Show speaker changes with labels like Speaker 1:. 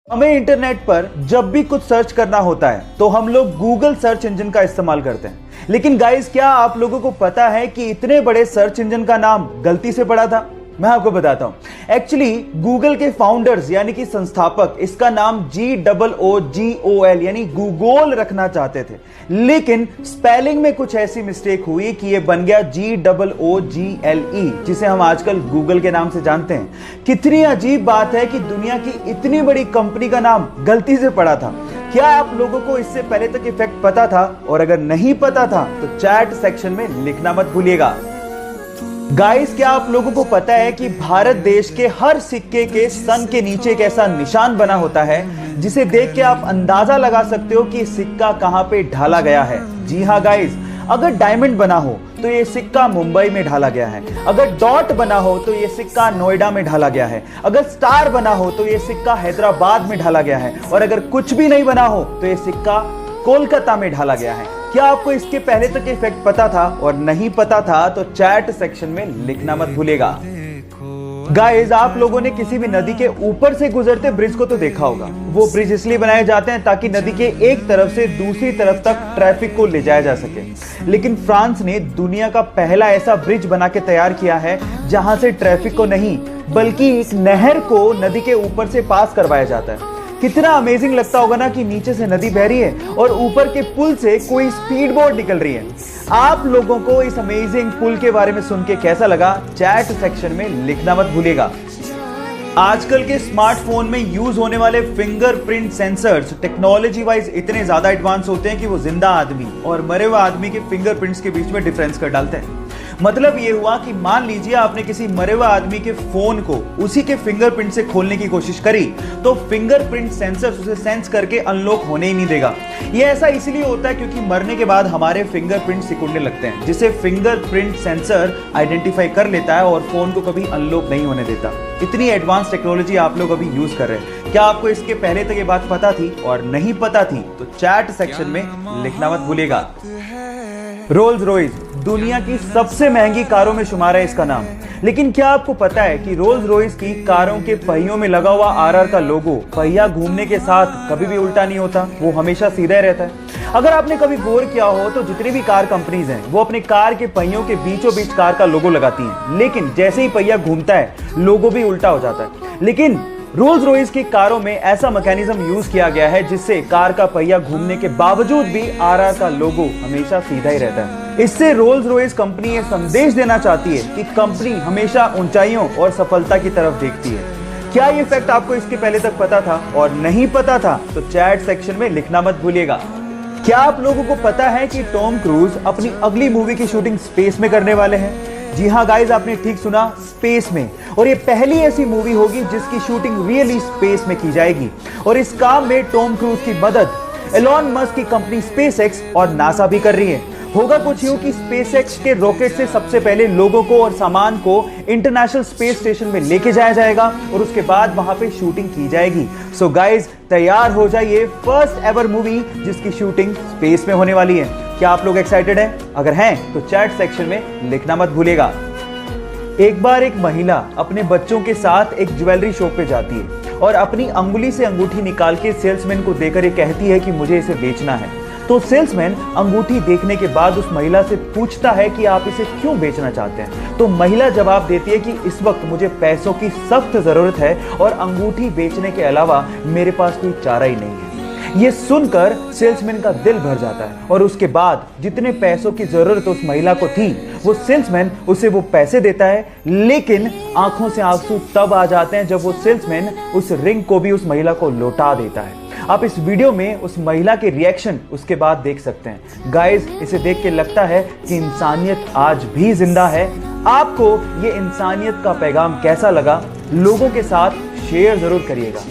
Speaker 1: हमें इंटरनेट पर जब भी कुछ सर्च करना होता है तो हम लोग गूगल सर्च इंजन का इस्तेमाल करते हैं। लेकिन गाइस, क्या आप लोगों को पता है कि इतने बड़े सर्च इंजन का नाम गलती से पड़ा था? मैं आपको बताता हूं। एक्चुअली गूगल के फाउंडर्स यानी कि संस्थापक इसका नाम GOOGOL यानी गूगल रखना चाहते थे, लेकिन स्पेलिंग में कुछ ऐसी मिस्टेक हुई कि यह बन गया GOOGLE, जिसे हम आजकल गूगल के नाम से जानते हैं। कितनी अजीब बात है कि दुनिया की इतनी बड़ी कंपनी का नाम गलती से पड़ा था। क्या आप लोगों को इससे पहले तक इफेक्ट पता था? और अगर नहीं पता था तो चैट सेक्शन में लिखना मत भूलिएगा। गाइस, क्या आप लोगों को पता है कि भारत देश के हर सिक्के के सन के नीचे एक ऐसा निशान बना होता है जिसे देख के आप अंदाजा लगा सकते हो कि सिक्का कहां पे ढाला गया है? जी हां गाइस, अगर डायमंड बना हो तो ये सिक्का मुंबई में ढाला गया है, अगर डॉट बना हो तो ये सिक्का नोएडा में ढाला गया है, अगर स्टार बना हो तो ये सिक्का हैदराबाद में ढाला गया है, और अगर कुछ भी नहीं बना हो तो ये सिक्का कोलकाता में ढाला गया है। क्या आपको इसके पहले तक इफेक्ट पता था? और नहीं पता था तो चैट सेक्शन में लिखना मत भूलिएगा। गाइस, आप लोगों ने किसी भी नदी के ऊपर से गुजरते ब्रिज को तो देखा होगा। वो ब्रिज इसलिए बनाए जाते हैं ताकि नदी के एक तरफ से दूसरी तरफ तक ट्रैफिक को ले जाया जा सके। लेकिन फ्रांस ने दुनिया का पहला ऐसा ब्रिज बना के तैयार किया है जहां से ट्रैफिक को नहीं बल्कि एक नहर को नदी के ऊपर से पास करवाया जाता है। कितना अमेजिंग लगता होगा ना कि नीचे से नदी बह रही है और ऊपर के पुल से कोई स्पीड बोट निकल रही है। आप लोगों को इस अमेजिंग पुल के बारे में सुन के कैसा लगा? चैट सेक्शन में लिखना मत भूलिएगा। आजकल के स्मार्टफोन में यूज होने वाले फिंगरप्रिंट सेंसर्स टेक्नोलॉजी वाइज इतने ज्यादा एडवांस होते हैं कि वो जिंदा आदमी और मरे हुए आदमी के फिंगरप्रिंट्स के बीच में डिफरेंस कर डालते हैं। मतलब ये हुआ कि मान लीजिए आपने किसी मरे हुए आदमी के फोन को उसी के फिंगरप्रिंट से खोलने की कोशिश करी तो फिंगरप्रिंट सेंसर्स उसे सेंस करके अनलॉक होने ही नहीं देगा। ये ऐसा इसलिए होता है क्योंकि मरने के बाद हमारे फिंगरप्रिंट सिकुड़ने लगते हैं, जिसे फिंगरप्रिंट सेंसर आइडेंटिफाई कर लेता है और फोन को कभी अनलॉक नहीं होने देता। इतनी एडवांस टेक्नोलॉजी आप लोग अभी यूज कर रहे हैं। क्या आपको इसके पहले तक ये बात पता थी? और नहीं पता थी तो चैट सेक्शन में लिखना मत भूलिएगा। रोल्स रॉयस दुनिया की सबसे महंगी कारों में शुमार है इसका नाम। लेकिन क्या आपको पता है कि रोल्स रॉयस की कारों के पहियों में लगा हुआ RR का लोगो पहिया घूमने के साथ कभी भी उल्टा नहीं होता, वो हमेशा सीधा ही रहता है। अगर आपने कभी गौर किया हो तो जितनी भी कार कंपनीज हैं वो अपने कार के पहियों के बीचों बीच कार का लोगो लगाती हैं, लेकिन जैसे ही पहिया घूमता है लोगो भी उल्टा हो जाता है। लेकिन रोल्स रॉयस की कारों में ऐसा मैकेनिज्म यूज किया गया है जिससे कार का पहिया घूमने के बावजूद भी RR का लोगो हमेशा सीधा ही रहता है। इससे रोल्स रॉयस कंपनी ये संदेश देना चाहती है कि कंपनी हमेशा ऊंचाइयों और सफलता की तरफ देखती है। क्या ये फैक्ट आपको इसके पहले तक पता था? और नहीं पता था तो चैट सेक्शन में लिखना मत भूलिएगा। क्या आप लोगों को पता है कि टॉम क्रूज अपनी अगली मूवी की शूटिंग स्पेस में करने वाले हैं? जी हाँ गाइज, आपने ठीक सुना, स्पेस में। और ये पहली ऐसी मूवी होगी जिसकी शूटिंग रियली स्पेस में की जाएगी। और इस काम में टॉम क्रूज की मदद एलॉन मस्क की कंपनी स्पेसएक्स और नासा भी कर रही है। होगा कुछ यूं कि स्पेसएक्स के रॉकेट से सबसे पहले लोगों को और सामान को इंटरनेशनल स्पेस स्टेशन में लेके जाया जाएगा और उसके बाद वहां पे शूटिंग की जाएगी। सो गाइज, तैयार हो जाइए फर्स्ट एवर मूवी जिसकी शूटिंग स्पेस में होने वाली है। क्या आप लोग एक्साइटेड हैं? अगर हैं तो चैट सेक्शन में लिखना मत भूलिएगा। एक बार एक महिला अपने बच्चों के साथ एक ज्वेलरी शॉप पे जाती है और अपनी अंगुली से अंगूठी निकाल के सेल्समैन को देकर ये कहती है कि मुझे इसे बेचना है। तो सेल्समैन अंगूठी देखने के बाद उस महिला से पूछता है कि आप इसे क्यों बेचना चाहते हैं? तो महिला जवाब देती है कि इस वक्त मुझे पैसों की सख्त जरूरत है और अंगूठी बेचने के अलावा मेरे पास कोई चारा ही नहीं है। ये सुनकर सेल्समैन का दिल भर जाता है और उसके बाद जितने पैसों की जरूरत उस महिला को थी वो सेल्समैन उसे वो पैसे देता है, लेकिन आंखों से आंसू तब आ जाते हैं जब वो सेल्समैन उस रिंग को भी उस महिला को लौटा देता है। आप इस वीडियो में उस महिला के रिएक्शन उसके बाद देख सकते हैं। गाइस, इसे देख के लगता है कि इंसानियत आज भी जिंदा है। आपको ये इंसानियत का पैगाम कैसा लगा? लोगों के साथ शेयर जरूर करिएगा।